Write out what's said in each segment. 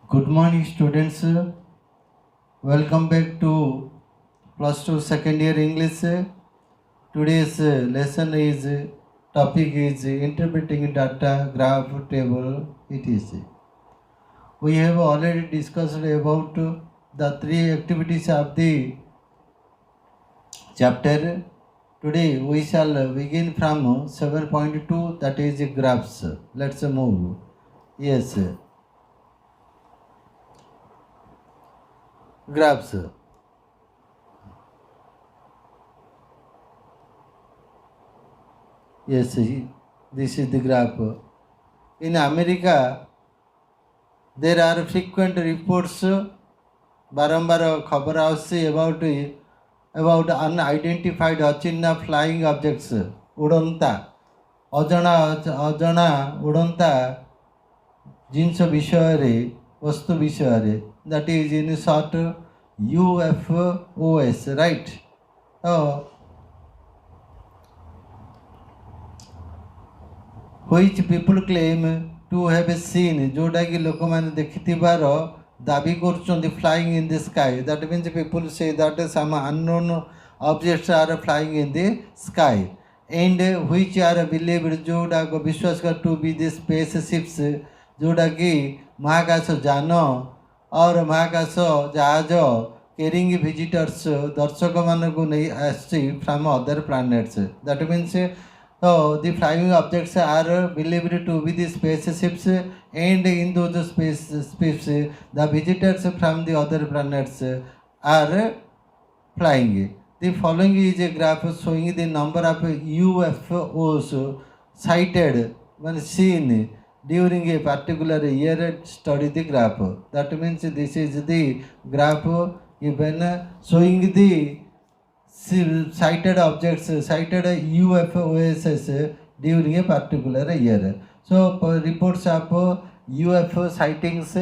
Good morning, students. Welcome back to plus 2 second year English. Today's lesson is topic is interpreting data, graph, table, etc. We have already discussed about the three activities of the chapter. Today we shall begin from 7.2, that is graphs. Let's move. Yes, graphs. Yes, this is the graph. In America, there are frequent reports बारंबार खबर आसुଛି about unidentified अचिन्ह flying objects उड़ंता अजଣା अजଣା उड़ंता जिनस विषय रे वस्तु विषय रे that is in short UFOs, right? which people claim to have seen, जोटा कि लोक मैंने देखिथिबार दाबी कर flying in the sky. That means people say that some unknown objects are flying in the sky and which are believed जोटा को विश्वास कर to be the spaceships, जोटा कि महाकाश यान और महाकाश जहाज carrying visitors दर्शक मान को नहीं आसी from other planets. That means so the flying objects are believed to be the spaceships, and in those spaceships, the visitors from the other planets are flying. The following is a graph showing the number of UFOs sighted when seen during a particular year. Study the graph. That means this is the graph given showing the sighted objects, sighted UFOs during a particular year. So reports of UFO sightings,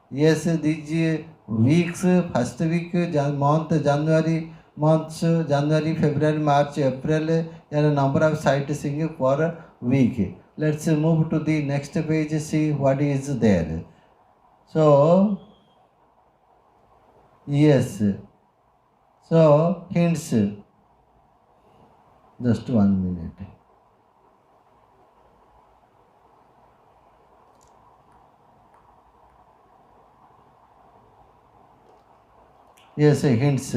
yes, these weeks, first week, month, January, months, January, February, March, April, and a number of sightseeing per week. Let's move to the next page, see what is there. So, yes. So, hints. Just 1 minute. Yes, hints.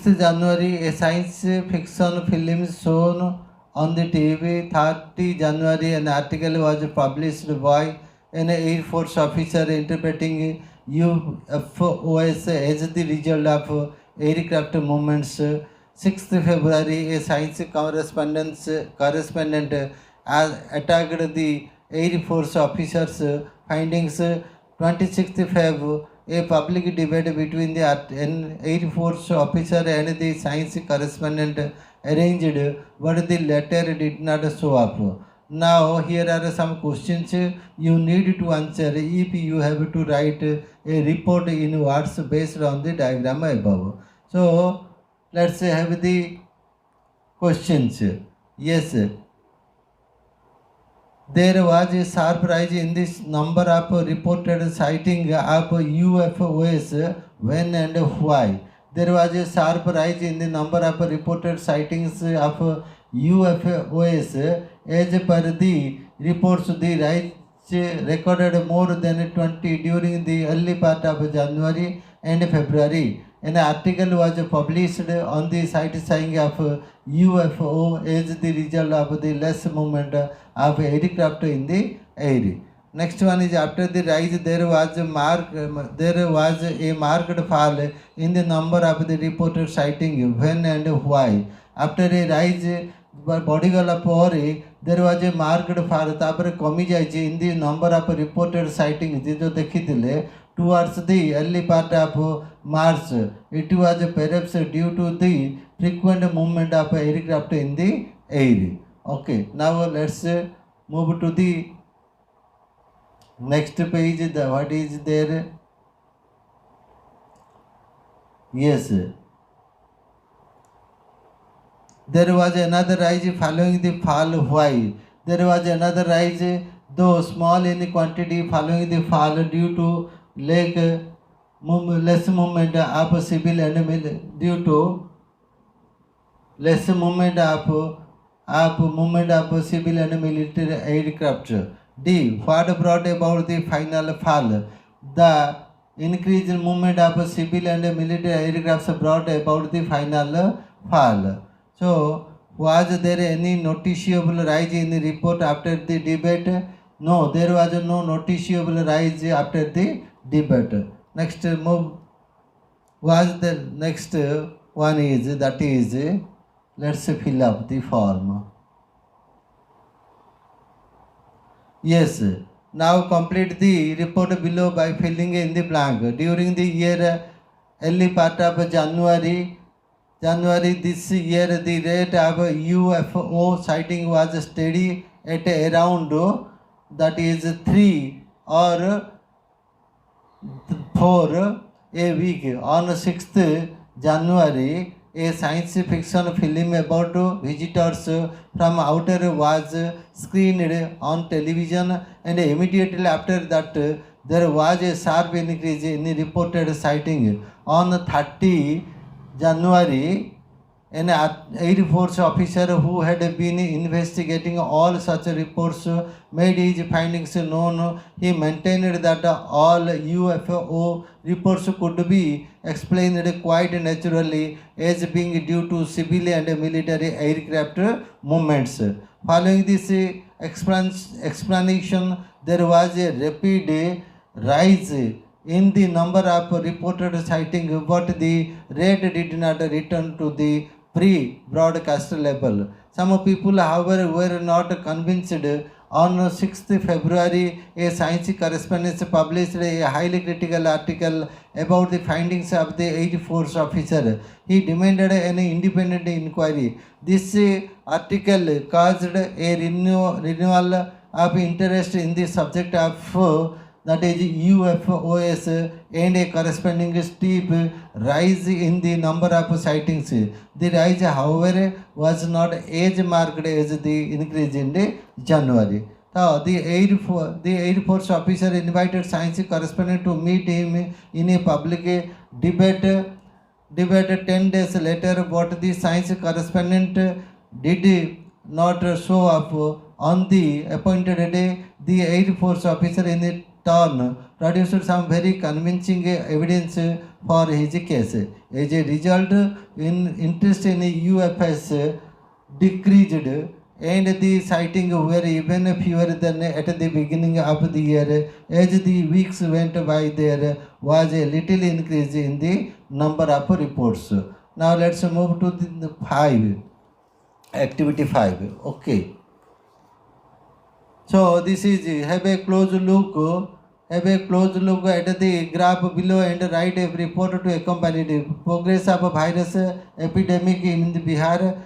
January 6th, a science fiction film shown on the TV. 30 January, an article was published by an Air Force officer interpreting UFOs as the result of aircraft movements. 6th February, a science correspondent attacked the Air Force officers' findings. 26th February, a public debate between the Air Force officer and the science correspondent arranged, but the latter did not show up. Now, here are some questions you need to answer if you have to write a report in words based on the diagram above. So, let's have the questions. Yes, there was a sharp rise in this number of reported sightings of UFOs. When and why? There was a sharp rise in the number of reported sightings of UFOs. As per the reports, the rise recorded more than 20 during the early part of January and February. An article was published on the sightseeing of UFO as the result of the less movement of aircraft in the air. Next one is after the rise there was a marked fall in the number of the reported sightings. When and why? After a rise बढ़ीगला there was a marked fall तापर कमी जाइए in the number of reported sightings जो देखी towards the early part of March. It was perhaps due to the frequent movement of aircraft in the air. Okay, now let's move to the next page. What is there? Yes, there was another rise following the fall. Why? There was another rise, though small in quantity, following the fall due to less less movement of civil and due to less movement of civil and military aircraft. D. What brought about the final fall? The increased movement of civil and military aircrafts brought about the final fall. So, was there any noticeable rise in the report after the debate? No, there was no noticeable rise after the debate. Next move was the next one is that is let's fill up the form. Yes, now complete the report below by filling in the blank. During the year early part of January this year, the rate of UFO sighting was steady at around that is 3 or 4 a week. On 6th January, a science fiction film about visitors from outer was screened on television, and immediately after that, there was a sharp increase in reported sighting. On 30 January, an Air Force officer who had been investigating all such reports made his findings known. He maintained that all UFO reports could be explained quite naturally as being due to civil and military aircraft movements. Following this explanation, there was a rapid rise in the number of reported sightings, but the rate did not return to the pre-broadcast level. Some people, however, were not convinced. On 6th February, a science correspondent published a highly critical article about the findings of the Air Force officer. He demanded an independent inquiry. This article caused a renewal of interest in the subject of that is UFOs and a corresponding steep rise in the number of sightings. The rise, however, was not as marked as the increase in January. So the Air Force officer invited science correspondent to meet him in a public debate. 10 days later, but the science correspondent did not show up on the appointed day. The Air Force officer in the turn produced some very convincing evidence for his case. As a result, interest in UFOs decreased, and the sightings were even fewer than at the beginning of the year. As the weeks went by, there was a little increase in the number of reports. Now let's move to the 5. Activity 5. Okay. So this is have a close look. Have a close look at the graph below and write a report to accompany the progress of virus epidemic in the Bihar.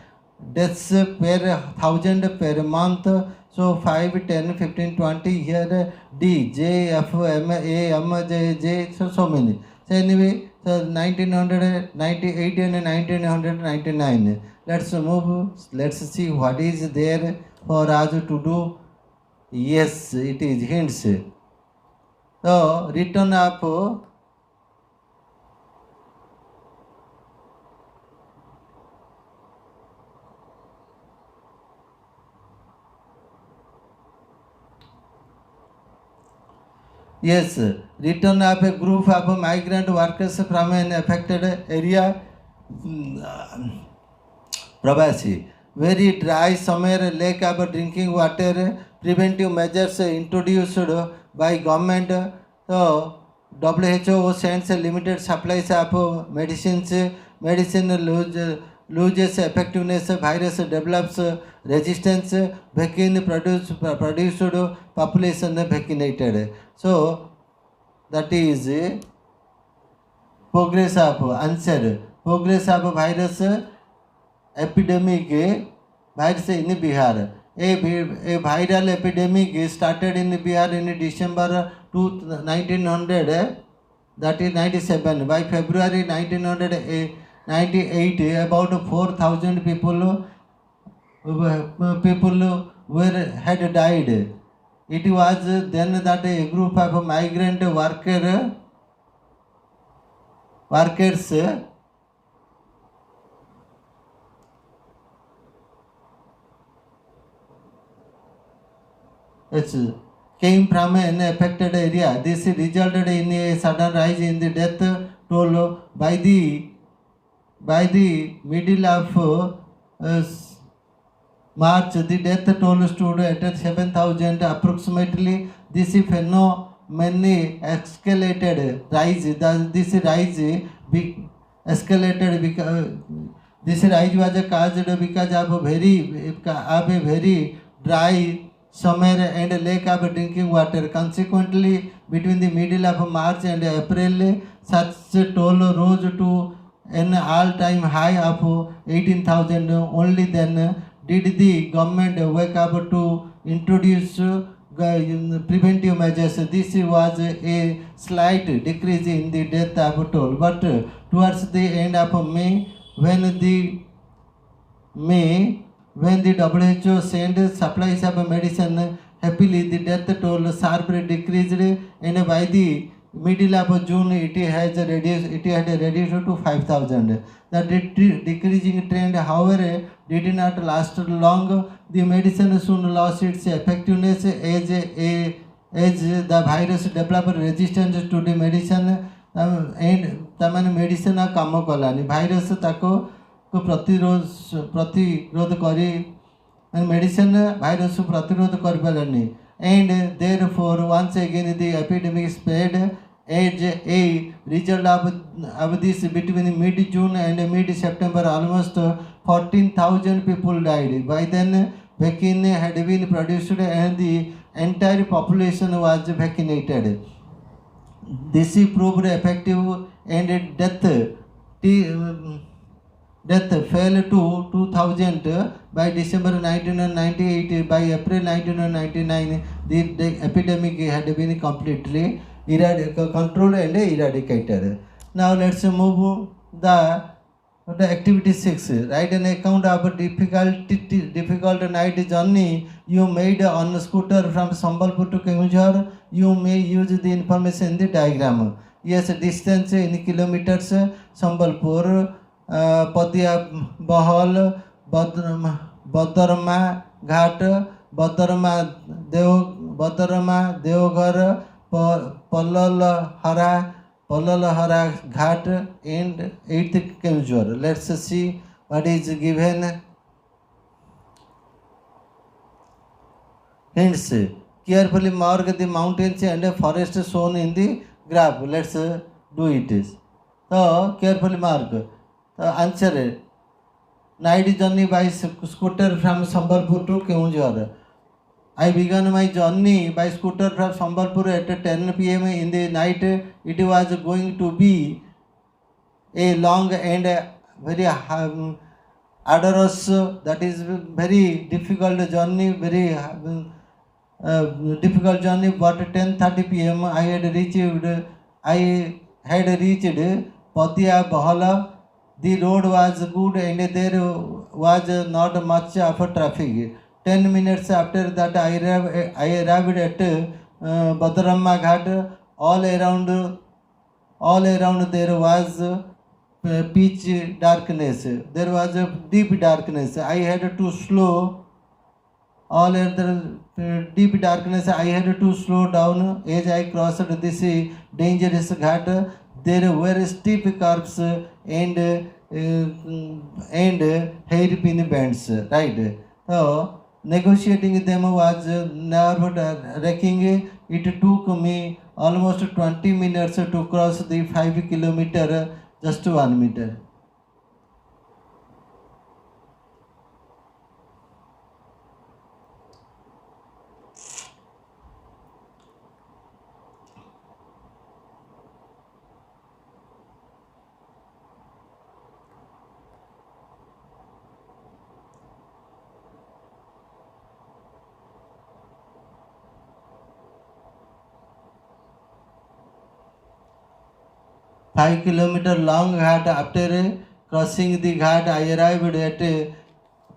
Deaths per 1,000 per month. So 5, 10, 15, 20 here. D, J, F, M, A, M, J, so many. So anyway, so 1998 and 1999. Let's move. Let's see what is there for us to do. Yes, it is hints. So return of yes, return of a group of migrant workers from an affected area. Pravasi. Very dry summer, lack of drinking water, preventive measures introduced by government. So WHO sends limited supplies of medicines. Medicine loses effectiveness. Virus develops resistance. Vaccine produced population vaccinated. So that is progress of answer. Progress of virus epidemic virus in Bihar. A viral epidemic started in Bihar in December 1900 that is 97. By February 1998, about 4,000 people were had died. It was then that a group of migrant workers came from an affected area. This resulted in a sudden rise in the death toll by the middle of March. The death toll stood at 7,000 approximately. This phenomenon escalated rise. This rise escalated because this rise was caused because of a very dry summer and lack of drinking water. Consequently, between the middle of March and April, such toll rose to an all-time high of 18,000. Only then did the government wake up to introduce preventive measures. This was a slight decrease in the death of toll, but towards the end of May, when the WHO sent supplies of medicine, happily the death toll sharply decreased, and by the middle of June it had reduced to 5,000. The decreasing trend, however, did not last long. The medicine soon lost its effectiveness as the virus developed resistance to the medicine, and तमाने medicine काम कलानी virus ताको को प्रतिरोध करी medicine virus प्रतिरोध कर पारानी and therefore once again the epidemic spread as a result of this. Between mid-June and mid-September almost 14,000 people died. By then vaccine had been produced and the entire population was vaccinated. This proved effective and death fell to 2,000 by December 1998. By April 1999, the epidemic had been completely controlled and eradicated. Now let's move the activity 6. Write an account of a difficult night journey you made on a scooter from Sambalpur to Keonjhar. You may use the information in the diagram. Yes, distance in kilometers. Sambalpur, Padia Bahal, Badarma Ghat, Badarma Deoghar, Palalhara Ghat, and 8th Keonjhar. Let's see what is given. Hints. Carefully mark the mountains and forest shown in the graph. Let's do it. So carefully mark. The answer: night journey by scooter from Sambalpur to Keonjhar. I began my journey by scooter from Sambalpur at 10 p.m. in the night. It was going to be a long and very arduous, that is very difficult journey, difficult journey. But 10:30 p.m. I had reached Patia Bahala. The road was good and there was not much of traffic. 10 minutes after that, I arrived at Badarama Ghat. All around there was pitch darkness. There was a deep darkness. I had to slow. All other deep darkness. I had to slow down as I crossed this dangerous ghat. There were steep curves and hairpin bends. Right. So negotiating them was nerve-wracking. It took me almost 20 minutes to cross the 5 kilometer, just 1 meter. 5 kilometer long ghat. After crossing the ghat, I arrived at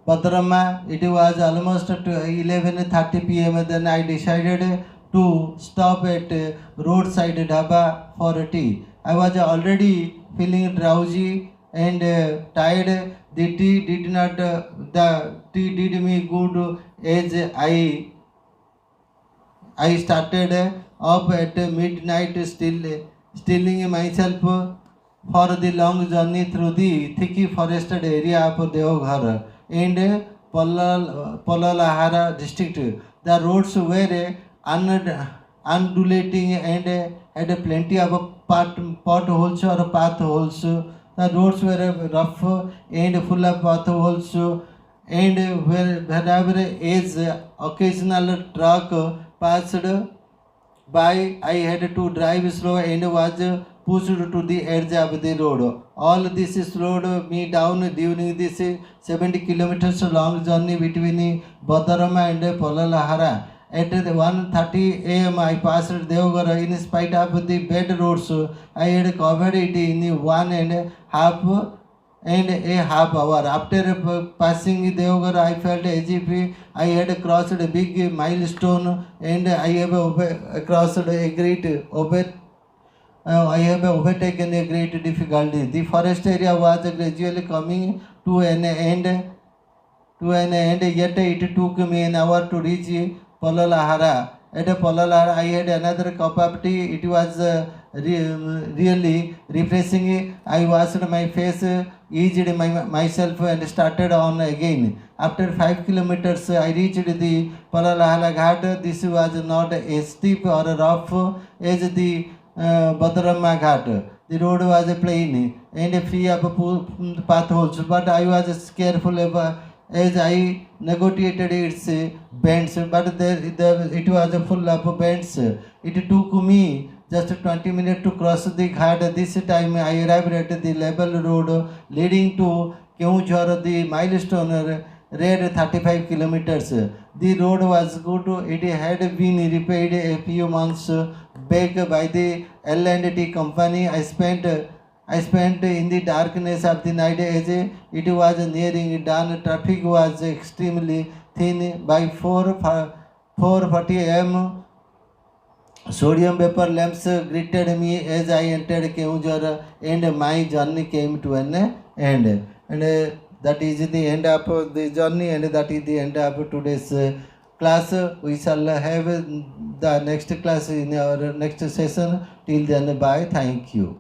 Padrama. It was almost at 11:30 p.m. Then I decided to stop at roadside dhaba for a tea. I was already feeling drowsy and tired. The tea did me good as I started up at midnight, stilling myself for the long journey through the thick forested area of Deoghar and Polalahara district. The roads were undulating and had plenty of potholes or pathholes. The roads were rough and full of potholes, and whenever as occasional truck passed by, I had to drive slow and was pushed to the edge of the road. All this slowed me down during this 70 kilometers long journey between Badarama and Polalahara. At 1:30 a.m. I passed Deoghar. In spite of the bad roads, I had covered it in 1.5 hours. After passing Deoghar, I felt as if I had crossed a big milestone and I have overtaken a great difficulty. The forest area was gradually coming to an end, yet it took me an hour to reach Polalahara. At Polalahara, I had another cup of tea. It was really refreshing. I washed my face, eased myself, and started on again. After 5 kilometers, I reached the Polalahara Ghat. This was not as steep or rough as the Badarama Ghat. The road was plain and free of potholes, but I was careful as I negotiated its bends, but it was full of bends. It took me just 20 minutes to cross the ghat. This time I arrived at the level road leading to Keonjhar. The milestone read 35 kilometers. The road was good. It had been repaired a few months back by the L&T company. I spent in the darkness of the night as it was nearing dawn. Traffic was extremely thin. By 4:40 a.m. sodium vapor lamps greeted me as I entered Keonjhar, and my journey came to an end. And that is the end of the journey, and that is the end of today's class. We shall have the next class in our next session. Till then, bye. Thank you.